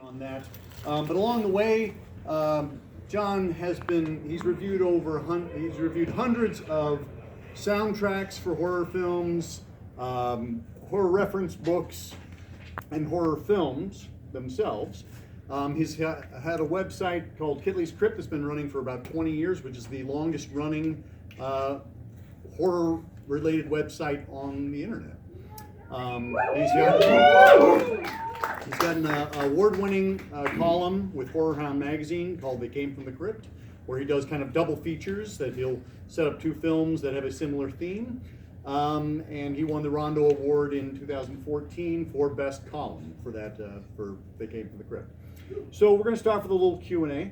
on that. But along the way, Jon he's reviewed hundreds of soundtracks for horror films, horror reference books, and horror films themselves. He's had a website called Kitley's Crypt that's been running for about 20 years, which is the longest running horror related website on the internet. He's got an award-winning column with Horror Hound magazine called They Came from the Crypt, where he does kind of double features that he'll set up two films that have a similar theme. And he won the Rondo Award in 2014 for Best Column for that, for They Came from the Crypt. So we're going to start with a little Q&A.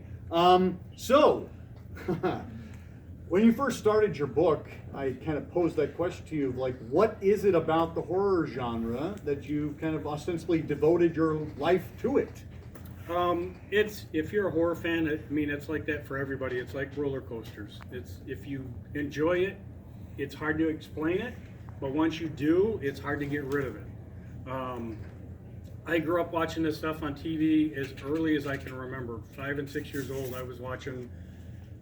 When you first started your book, I kind of posed that question to you, like, what is it about the horror genre that you kind of ostensibly devoted your life to it? If you're a horror fan, I mean, it's like that for everybody. It's like roller coasters. If you enjoy it, it's hard to explain it, but once you do, it's hard to get rid of it. I grew up watching this stuff on TV as early as I can remember. 5 and 6 years old, I was watching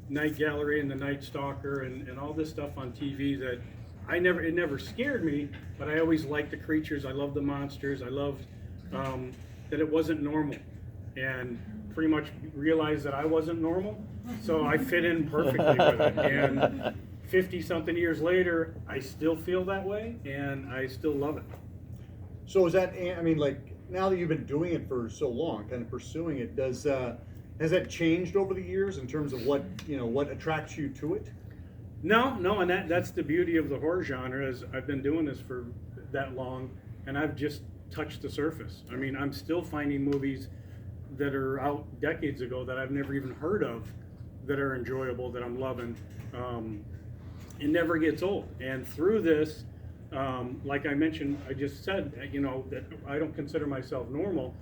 Night Gallery and the Night Stalker and all this stuff on TV that it never scared me, but I always liked the creatures. I loved the monsters. I loved that it wasn't normal, and pretty much realized that I wasn't normal, so I fit in perfectly with it. And 50-something years later, I still feel that way, and I still love it. So is that, I mean, like, now that you've been doing it for so long, kind of pursuing it, has that changed over the years in terms of what attracts you to it? No, and that's the beauty of the horror genre, is I've been doing this for that long, and I've just touched the surface. I mean, I'm still finding movies that are out decades ago that I've never even heard of that are enjoyable, that I'm loving. It never gets old. And through this, like I mentioned, I just said, that I don't consider myself normal.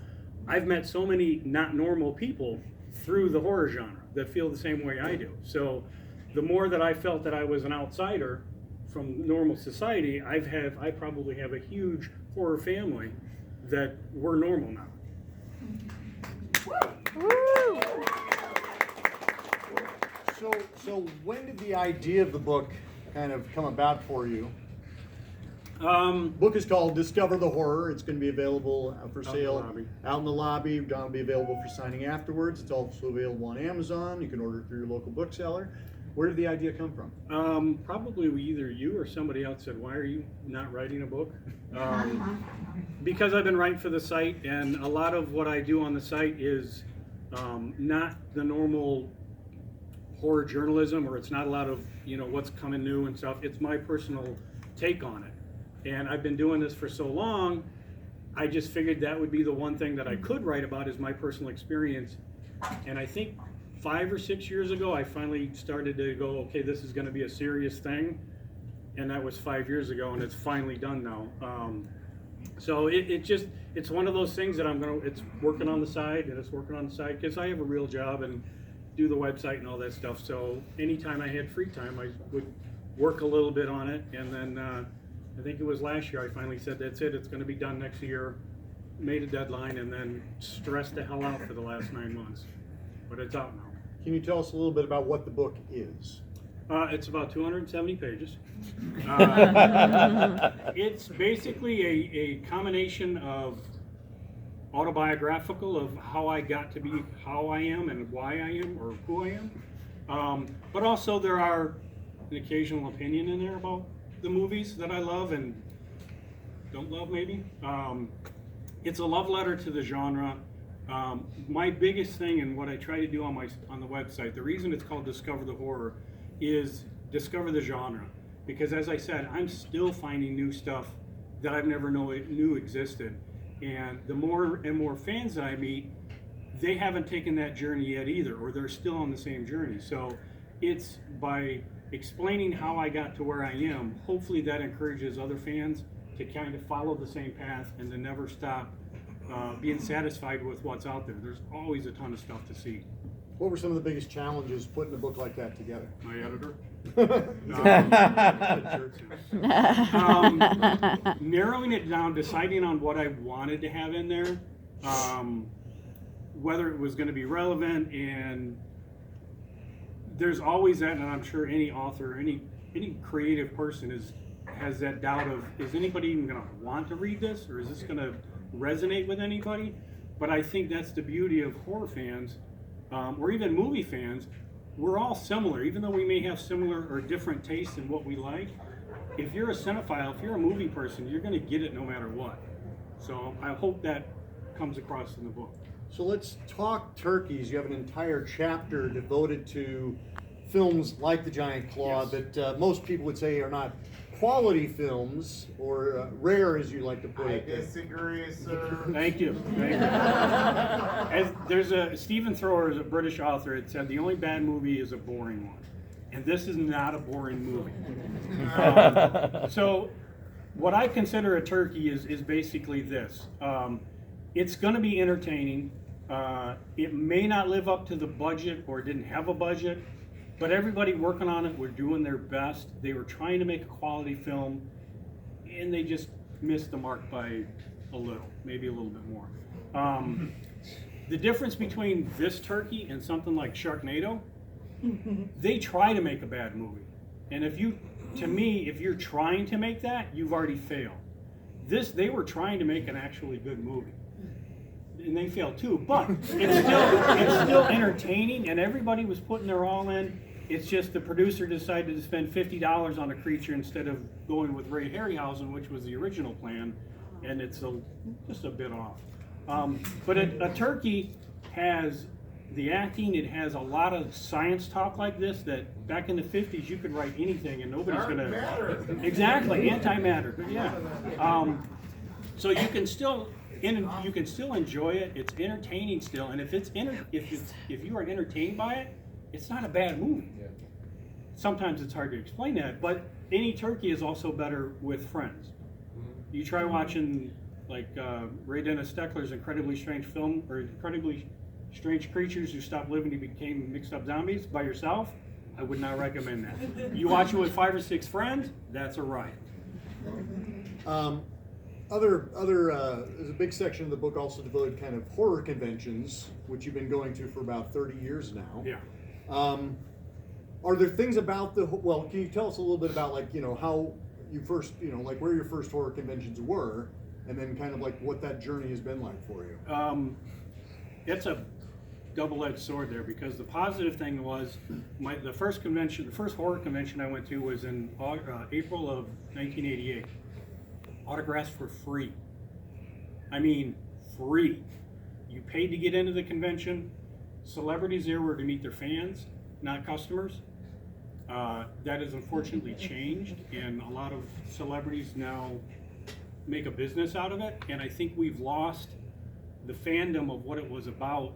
I've met so many not normal people through the horror genre that feel the same way I do. So the more that I felt that I was an outsider from normal society, I probably have a huge horror family that we're normal now. Woo! So when did the idea of the book kind of come about for you? Book is called Discover the Horror. It's going to be available for sale out in the lobby. Jon will be available for signing afterwards. It's also available on Amazon. You can order it through your local bookseller. Where did the idea come from? Probably either you or somebody else said, "Why are you not writing a book?" Because I've been writing for the site, and a lot of what I do on the site is not the normal horror journalism, or it's not a lot of what's coming new and stuff. It's my personal take on it. And I've been doing this for so long, I just figured that would be the one thing that I could write about, is my personal experience. And I think 5 or 6 years ago, I finally started to go, okay, this is going to be a serious thing. And that was 5 years ago, and it's finally done now. So it's one of those things that it's working on the side, because I have a real job and do the website and all that stuff. So anytime I had free time, I would work a little bit on it, and then I think it was last year I finally said, that's it, it's going to be done next year, made a deadline, and then stressed the hell out for the last 9 months. But it's out now. Can you tell us a little bit about what the book is? It's about 270 pages. It's basically a combination of autobiographical of how I got to be how I am and why I am, or who I am. But also there are an occasional opinion in there about the movies that I love and don't love, maybe. It's a love letter to the genre. My biggest thing, and what I try to do on the website, the reason it's called Discover the Horror, is discover the genre. Because as I said, I'm still finding new stuff that I've never knew existed. And the more and more fans that I meet, they haven't taken that journey yet either, or they're still on the same journey. So it's by explaining how I got to where I am, hopefully that encourages other fans to kind of follow the same path and to never stop being satisfied with what's out there. There's always a ton of stuff to see. What were some of the biggest challenges putting a book like that together? My editor. Narrowing it down, deciding on what I wanted to have in there. whether it was going to be relevant, and there's always that, and I'm sure any author, any creative person has that doubt of, is anybody even going to want to read this, or is this going to resonate with anybody? But I think that's the beauty of horror fans, or even movie fans. We're all similar, even though we may have similar or different tastes in what we like. If you're a cinephile, if you're a movie person, you're going to get it no matter what. So I hope that comes across in the book. So let's talk turkeys. You have an entire chapter devoted to films like The Giant Claw, Yes. that most people would say are not quality films, or rare, as you like to put I it. disagree, sir. Thank you. Thank you. As there's a Stephen Thrower is a British author. It said the only bad movie is a boring one, and this is not a boring movie. So, what I consider a turkey is basically this. It's going to be entertaining. It may not live up to the budget, or didn't have a budget, but everybody working on it were doing their best. They were trying to make a quality film, and they just missed the mark by a little, maybe a little bit more. The difference between this turkey and something like Sharknado, they try to make a bad movie. And if you're trying to make that, you've already failed. They were trying to make an actually good movie. And they failed too, but it's still entertaining, and everybody was putting their all in. It's just the producer decided to spend $50 on a creature instead of going with Ray Harryhausen, which was the original plan, and it's just a bit off. But a turkey has the acting. It has a lot of science talk like this. That back in the '50s, you could write anything, and nobody's going to exactly antimatter. Yeah. So you can still enjoy it. It's entertaining still, and if you are entertained by it, it's not a bad movie. Sometimes it's hard to explain that, but any turkey is also better with friends. You try watching like Ray Dennis Steckler's Incredibly Strange Film, or Incredibly Strange Creatures Who Stopped Living and Became Mixed Up Zombies by yourself. I would not recommend that. You watch it with 5 or 6 friends, that's a riot. There's a big section of the book also devoted kind of horror conventions, which you've been going to for about 30 years now. Yeah. Are there things about can you tell us a little bit about, like, how you first, like where your first horror conventions were, and then kind of like what that journey has been like for you? It's a double-edged sword there, because the positive thing was the first horror convention I went to was in April of 1988. Autographs for free. I mean, free. You paid to get into the convention. Celebrities there were to meet their fans, not customers. That has unfortunately changed, and a lot of celebrities now make a business out of it, and I think we've lost the fandom of what it was about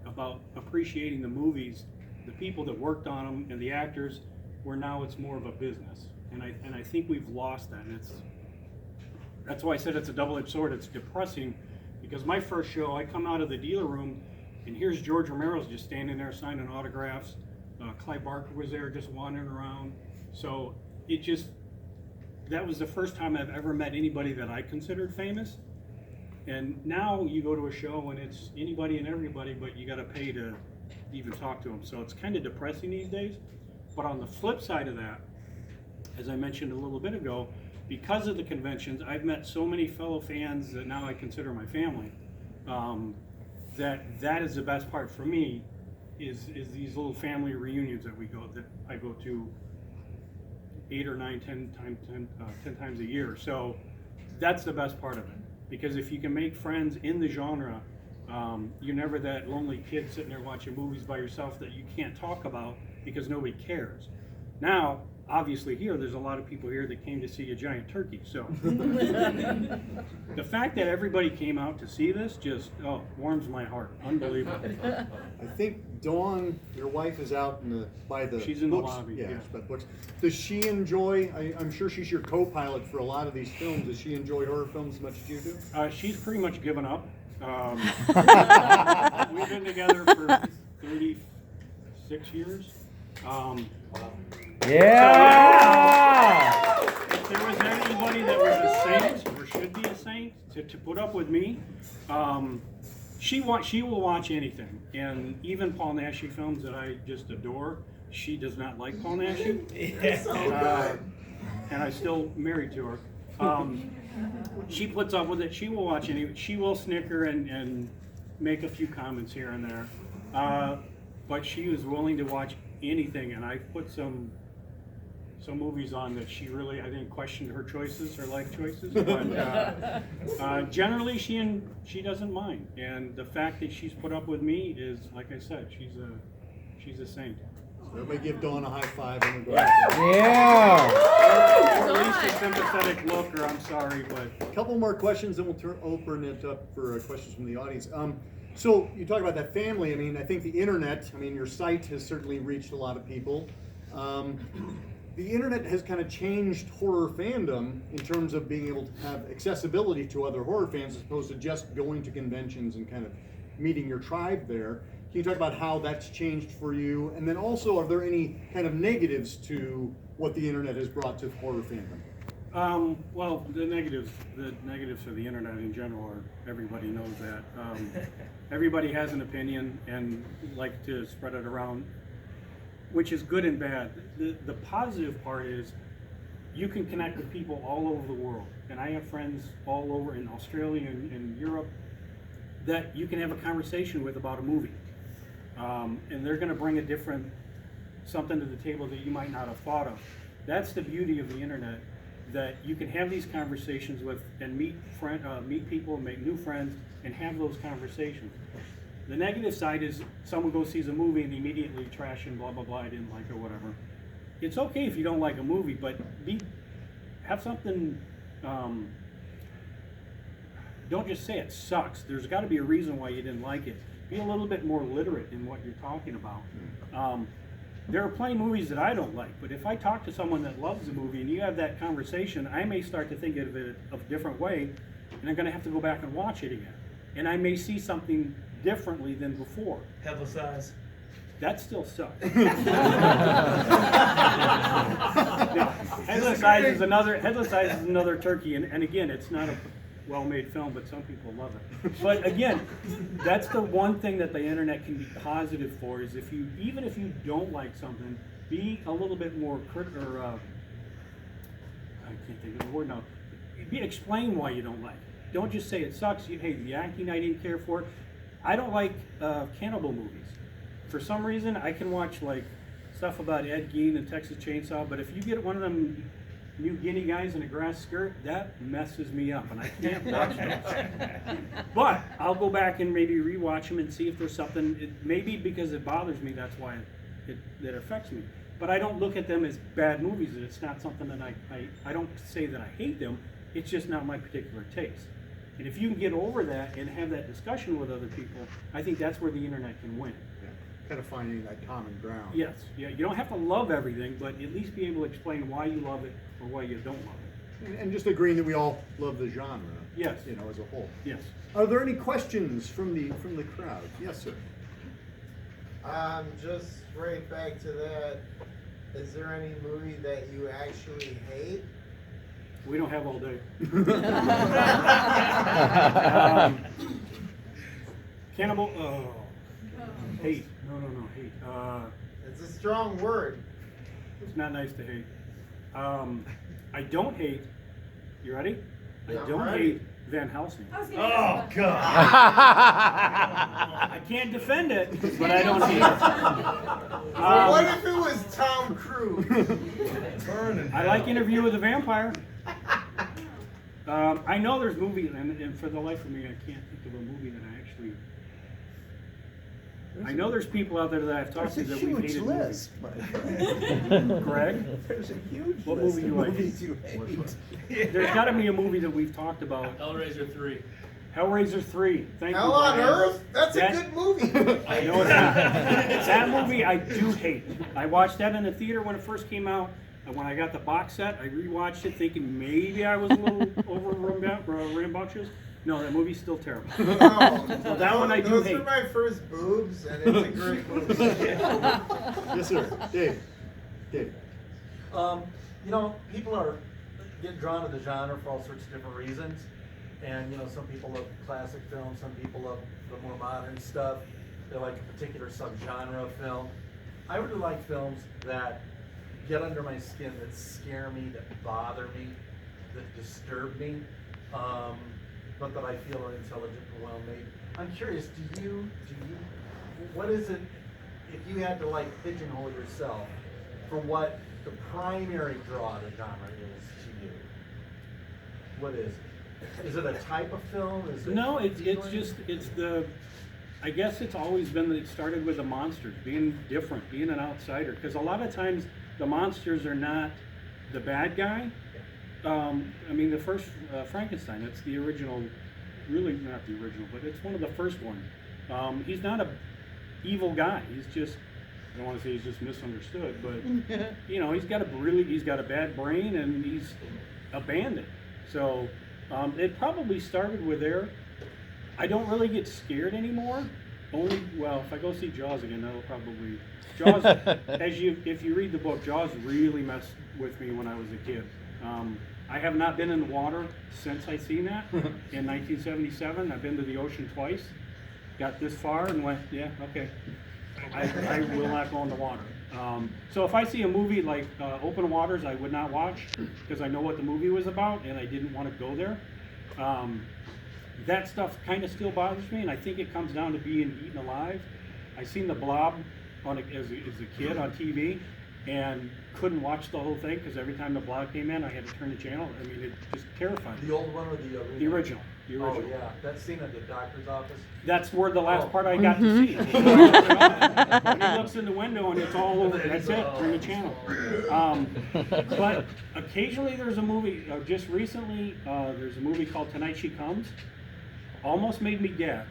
appreciating the movies, the people that worked on them, and the actors, where now it's more of a business. And I think we've lost that, and that's why I said it's a double-edged sword. It's depressing, because my first show, I come out of the dealer room, and here's George Romero's just standing there signing autographs. Clive Barker was there just wandering around. So that was the first time I've ever met anybody that I considered famous. And now you go to a show and it's anybody and everybody, but you got to pay to even talk to them. So it's kind of depressing these days. But on the flip side of that, as I mentioned a little bit ago, because of the conventions, I've met so many fellow fans that now I consider my family. That is the best part for me, is these little family reunions that I go to 8 or 9, 10 times a year. So that's the best part of it, because if you can make friends in the genre, you're never that lonely kid sitting there watching movies by yourself that you can't talk about because nobody cares. Now, obviously there's a lot of people here that came to see a giant turkey. So the fact that everybody came out to see this just warms my heart. Unbelievable. I think Dawn, your wife, is out by the She's in books. the lobby. Yeah, Yeah. by the books. Does she enjoy? I'm sure she's your co-pilot for a lot of these films. Does she enjoy horror films as much as you do? She's pretty much given up. We've been together for 36 years. Yeah! If there was anybody that was a saint, or should be a saint, to put up with me, She will watch anything, and even Paul Naschy films that I just adore. She does not like Paul Naschy, and I'm still married to her. She puts up with it. She will watch any. She will snicker and make a few comments here and there, but she is willing to watch anything. And I put some movies on that she really, I think, questioned her choices, her life choices. But generally, she doesn't mind. And the fact that she's put up with me is, like I said, she's a saint. Everybody give Dawn a high five and we'll go. Yeah. Or at least a sympathetic look, or I'm sorry, but. A couple more questions, and we'll open it up for questions from the audience. So you talk about that family. I mean, I think the internet. I mean, your site has certainly reached a lot of people. The internet has kind of changed horror fandom in terms of being able to have accessibility to other horror fans as opposed to just going to conventions and kind of meeting your tribe there. Can you talk about how that's changed for you? And then also, are there any kind of negatives to what the internet has brought to horror fandom? Well, the negatives of the internet in general are, everybody knows that. Everybody has an opinion and like to spread it around, which is good and bad. The positive part is you can connect with people all over the world. And I have friends all over in Australia and Europe that you can have a conversation with about a movie. And they're gonna bring something to the table that you might not have thought of. That's the beauty of the internet, that you can have these conversations with and meet people, make new friends, and have those conversations. The negative side is someone goes sees a movie and immediately trash and blah blah blah, I didn't like it or whatever. It's okay if you don't like a movie, but have something. Don't just say it sucks. There's got to be a reason why you didn't like it. Be a little bit more literate in what you're talking about. There are plenty of movies that I don't like, but if I talk to someone that loves the movie and you have that conversation, I may start to think of it a different way, and I'm going to have to go back and watch it again. And I may see something differently than before. Headless eyes. That still sucks. Headless Eyes is another turkey, and again, it's not a well-made film, but some people love it. But again, that's the one thing that the internet can be positive for, is even if you don't like something, be a little bit more critical, I can't think of the word now. Explain why you don't like it. Don't just say it sucks. Hey, the acting I didn't care for. I don't like cannibal movies. For some reason, I can watch like stuff about Ed Gein and Texas Chainsaw, but if you get one of them New Guinea guys in a grass skirt, that messes me up, and I can't watch those. But I'll go back and maybe rewatch them and see if there's something. Maybe because it bothers me, that's why it affects me. But I don't look at them as bad movies. It's not something that I don't say that I hate them. It's just not my particular taste. And if you can get over that and have that discussion with other people, I think that's where the internet can win. Yeah. Kind of finding that common ground. Yes, yeah. You don't have to love everything, but at least be able to explain why you love it or why you don't love it. And just agreeing that we all love the genre. Yes. You know, as a whole. Yes. Are there any questions from the crowd? Yes, sir. Just right back to that. Is there any movie that you actually hate? We don't have all day. Cannibal. Hate. No, hate. It's a strong word. It's not nice to hate. I don't hate. You ready? Yeah, I don't I'm ready. hate Van Helsing. Oh God! I can't defend it, but I don't hate it. What if it was Tom Cruise? I like Interview with the Vampire. I know there's movies, and for the life of me, I can't think of a movie that I actually. I know there's people out there that I've talked to that we've hated movies. Greg? There's a huge What list movie of do I movies you hate. There's got to be a movie that we've talked about. Hellraiser 3. Hellraiser 3. Thank Hell you. on Brian. Earth? That's That- a good movie. I know it's not. That movie I do hate. I watched that in the theater when it first came out. And when I got the box set, I rewatched it thinking maybe I was a little over rambunctious. No, that movie's still terrible. Oh, So that one I do those hate. were my first boobs, and it's a great movie. Yes, sir. Dave. You know, people are getting drawn to the genre for all sorts of different reasons. And you know, some people love classic films, some people love the more modern stuff. They like a particular subgenre of film. I really like films that get under my skin, that scare me, that bother me, that disturb me, but that I feel are intelligent and well made. I'm curious, what is it, if you had to like pigeonhole yourself for what the primary draw to genre is to you? What is it? Is it a type of film? Is it No, it's feeling? just, it's the, I guess it's always been that it started with the monsters, being different, being an outsider. Because a lot of times the monsters are not the bad guy. I mean, the first Frankenstein, it's the original, really not the original, but it's one of the first ones. He's not a evil guy. He's just, I don't want to say he's just misunderstood, but you know, he's got a bad brain and he's abandoned. So it probably started with there. I don't really get scared anymore. Only, well, if I go see Jaws again, that'll probably, Jaws, if you read the book, Jaws really messed with me when I was a kid. I have not been in the water since I seen that in 1977. I've been to the ocean twice, got this far and went, yeah, okay, I will not go in the water. So if I see a movie like Open Waters, I would not watch because I know what the movie was about and I didn't want to go there. That stuff kind of still bothers me, and I think it comes down to being eaten alive. I seen The Blob as a kid on TV, and couldn't watch the whole thing because every time The Blob came in, I had to turn the channel. I mean, it just terrified me. The old one or the original? The original. The original. Oh yeah, that scene at the doctor's office. That's where the last part I got to see. When he looks in the window and it's all over. That's it. Turn the channel. But occasionally there's a movie. Just recently, there's a movie called Tonight She Comes. Almost made me gag.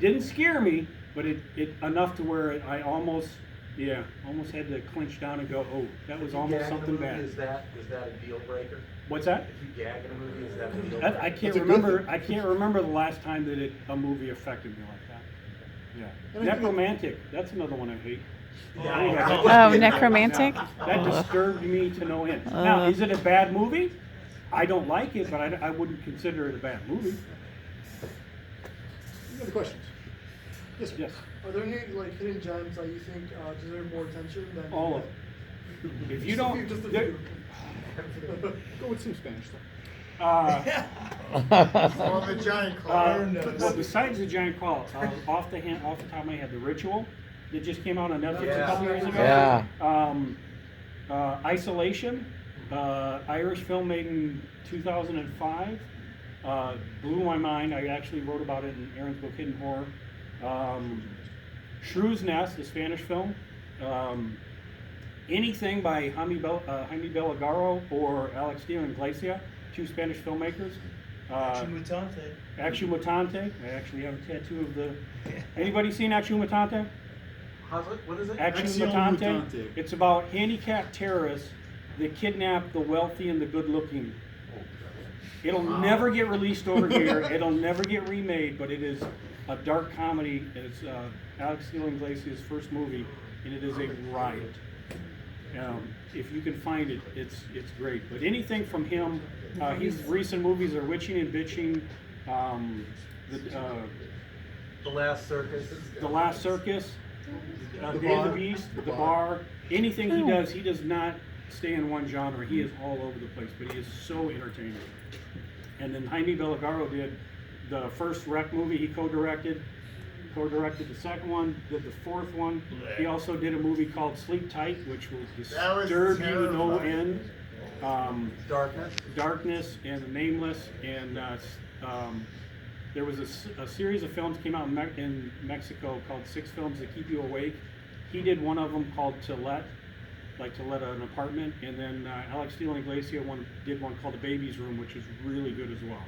Didn't scare me, but it enough to where I almost had to clinch down and go, oh, that was almost something bad. Is that a deal breaker? What's that? If you gag in a movie, is that a deal breaker? I can't remember. I can't remember the last time that a movie affected me like that. Yeah. Necromantic. That's another one I hate. Yeah. Oh, Necromantic? That disturbed me to no end. Now, is it a bad movie? I don't like it, but I wouldn't consider it a bad movie. Any other questions? Yes, sir. Yes. Are there any like hidden gems that you think deserve more attention than All of them. If you don't, Just a there- few. Go with some Spanish stuff. Or the giant claw. well, besides the giant claw, off the top of my head, The Ritual that just came out on Netflix a couple years ago. Yeah. Isolation, Irish film made in 2005, blew my mind. I actually wrote about it in Aaron's book, Hidden Horror. Shrew's Nest, the Spanish film. Anything by Jaime Belagaro or Alex de la Iglesia, two Spanish filmmakers. Mutante. Action Mutante. I actually have a tattoo of the. Anybody seen Action Mutante? How's it? What is it? Action Acción Mutante. Mutante. It's about handicapped terrorists that kidnap the wealthy and the good-looking. It'll never get released over here. It'll never get remade, but it is a dark comedy. It's Alex de la Iglesia's first movie, and it is a riot. If you can find it, it's great. But anything from him, his recent movies are Witching and Bitching, The Last Circus. The Last Circus, The Day Bar. of the Beast, The The Bar. Bar. Anything he does not stay in one genre. He is all over the place, but he is so entertaining. And then Jaime Belagaro did the first Wreck movie he co-directed the second one, did the fourth one. He also did a movie called Sleep Tight, which will That was disturb you to no terrifying. end. Darkness. Darkness and Nameless, and there was a series of films came out in Mexico called 6 Films That Keep You Awake. He did one of them called To Let, like to let an apartment, and then Alex de la Iglesia did one called The Baby's Room, which is really good as well.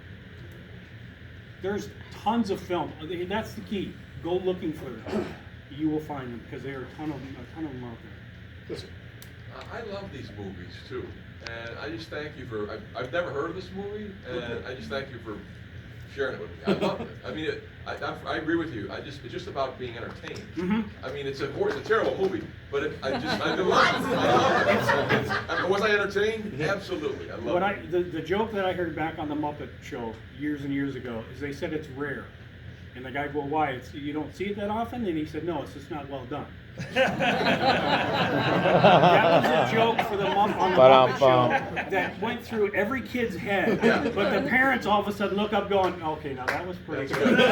There's tons of film. That's the key. Go looking for them. You will find them because there are a ton of them out there. Listen, I love these movies too, and I just thank you for. I've never heard of this movie, and I just thank you for sharing it with me. I love it. I mean, I agree with you. It's just about being entertained. Mm-hmm. I mean, it's a terrible movie, but I love it. Was I entertained? Absolutely, I love it. The joke that I heard back on the Muppet Show years and years ago is they said it's rare, and the guy go, "Why? You don't see it that often?" And he said, "No, it's just not well done." That was a joke for the Muppet Show that went through every kid's head, but the parents all of a sudden look up going, "Okay, now that was pretty good." So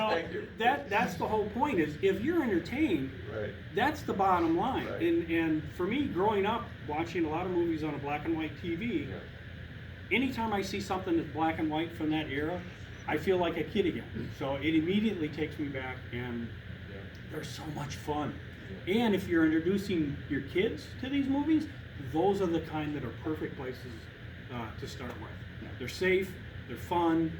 Thank you. that's the whole point, is if you're entertained, Right. that's the bottom line. Right. And for me, growing up, watching a lot of movies on a black and white TV, anytime I see something that's black and white from that era, I feel like a kid again. So it immediately takes me back, and they're so much fun. And if you're introducing your kids to these movies, those are the kind that are perfect places to start with. They're safe, they're fun,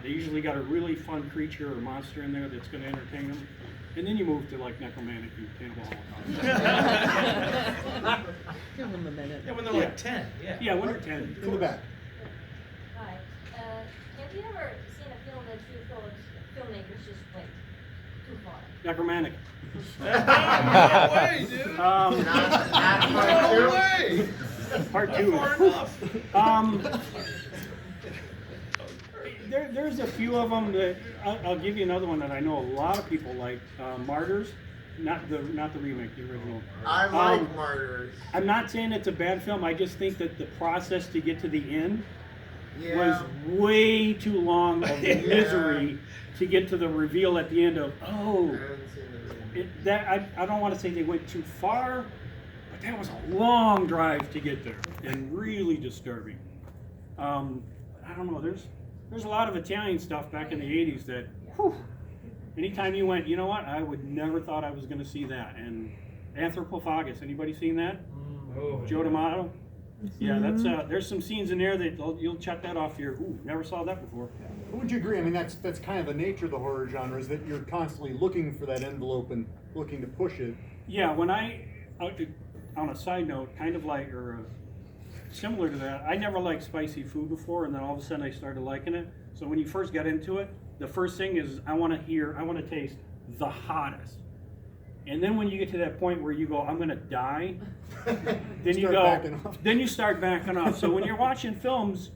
they usually got a really fun creature or monster in there that's going to entertain them. And then you move to like Necromantic and Cannibal Holocaust. Give them a minute. Yeah, when they're like 10. Yeah. Yeah, when they're 10. In the back. Hi. Have you ever seen a film that you thought filmmakers just went too far? Necromantic. No way, dude. Not No way. Part 2. Far enough. There's a few of them that I'll give you another one that I know a lot of people like. Martyrs, not the remake, the original. I like Martyrs. I'm not saying it's a bad film. I just think that the process to get to the end Yeah. was way too long of misery to get to the reveal at the end of, I oh, haven't seen the movie. I don't want to say they went too far, but that was a long drive to get there and really disturbing. I don't know, there's a lot of Italian stuff back in the 80s that, whew, anytime you went, you know what, I would never thought I was going to see that. And Anthropophagus, anybody seen that? Joe D'Amato? Yeah, that's there's some scenes in there that you'll check that off your, ooh, never saw that before. Would you agree? I mean, that's kind of the nature of the horror genre, is that you're constantly looking for that envelope and looking to push it. Yeah, when on a side note, kind of like, or similar to that, I never liked spicy food before, and then all of a sudden I started liking it. So when you first get into it, the first thing is I want to taste the hottest. And then when you get to that point where you go, I'm gonna die, then you start backing off. So when you're watching films,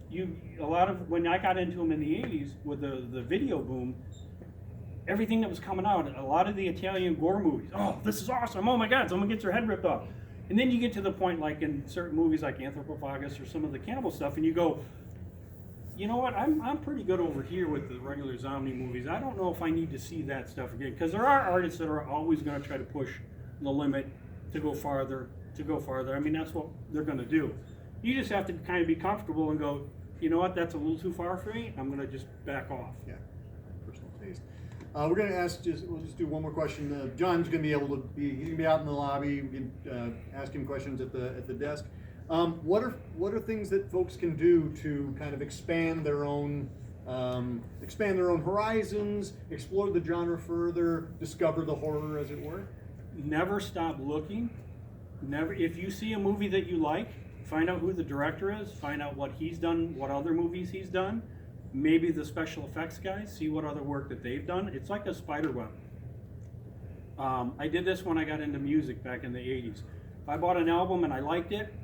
when I got into them in the 80s with the video boom, everything that was coming out, a lot of the Italian gore movies, oh, this is awesome, oh my God, someone gets their head ripped off. And then you get to the point like in certain movies like Anthropophagus or some of the cannibal stuff, and you go, you know what, I'm pretty good over here with the regular zombie movies. I don't know if I need to see that stuff again. Because there are artists that are always going to try to push the limit to go farther. I mean, that's what they're going to do. You just have to kind of be comfortable and go, you know what, that's a little too far for me. I'm going to just back off. Yeah, personal taste. We're going to we'll just do one more question. John's going to be able to he's going to be out in the lobby. We can ask him questions at the desk. What are things that folks can do to kind of expand their own horizons, explore the genre further, discover the horror, as it were? Never stop looking. Never. If you see a movie that you like, find out who the director is. Find out what he's done, what other movies he's done. Maybe the special effects guys. See what other work that they've done. It's like a spider web. I did this when I got into music back in the 80s. If I bought an album and I liked it,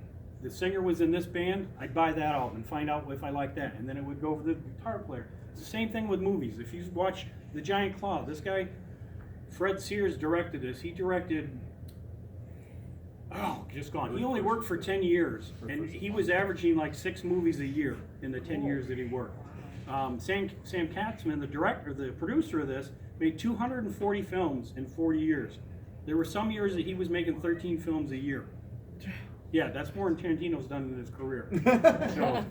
the singer was in this band, I'd buy that album and find out if I like that, and then it would go over the guitar player. It's the same thing with movies. If you watch The Giant Claw, this guy, Fred Sears, directed this. He directed, just gone. He only worked for 10 years, and he was averaging like 6 movies a year in the 10 years that he worked. Sam Katzman, the producer of this, made 240 films in 40 years. There were some years that he was making 13 films a year. Yeah, that's more than Tarantino's done in his career. So,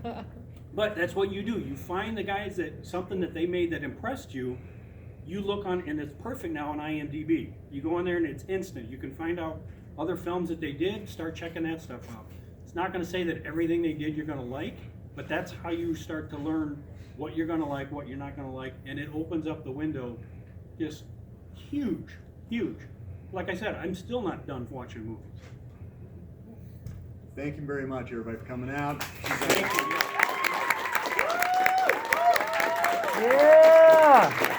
but that's what you do. You find the guys something that they made that impressed you, you look on, and it's perfect now on IMDb. You go on there and it's instant. You can find out other films that they did, start checking that stuff out. It's not going to say that everything they did you're going to like, but that's how you start to learn what you're going to like, what you're not going to like, and it opens up the window just huge, huge. Like I said, I'm still not done watching movies. Thank you very much, everybody, for coming out. Thank you. Yeah!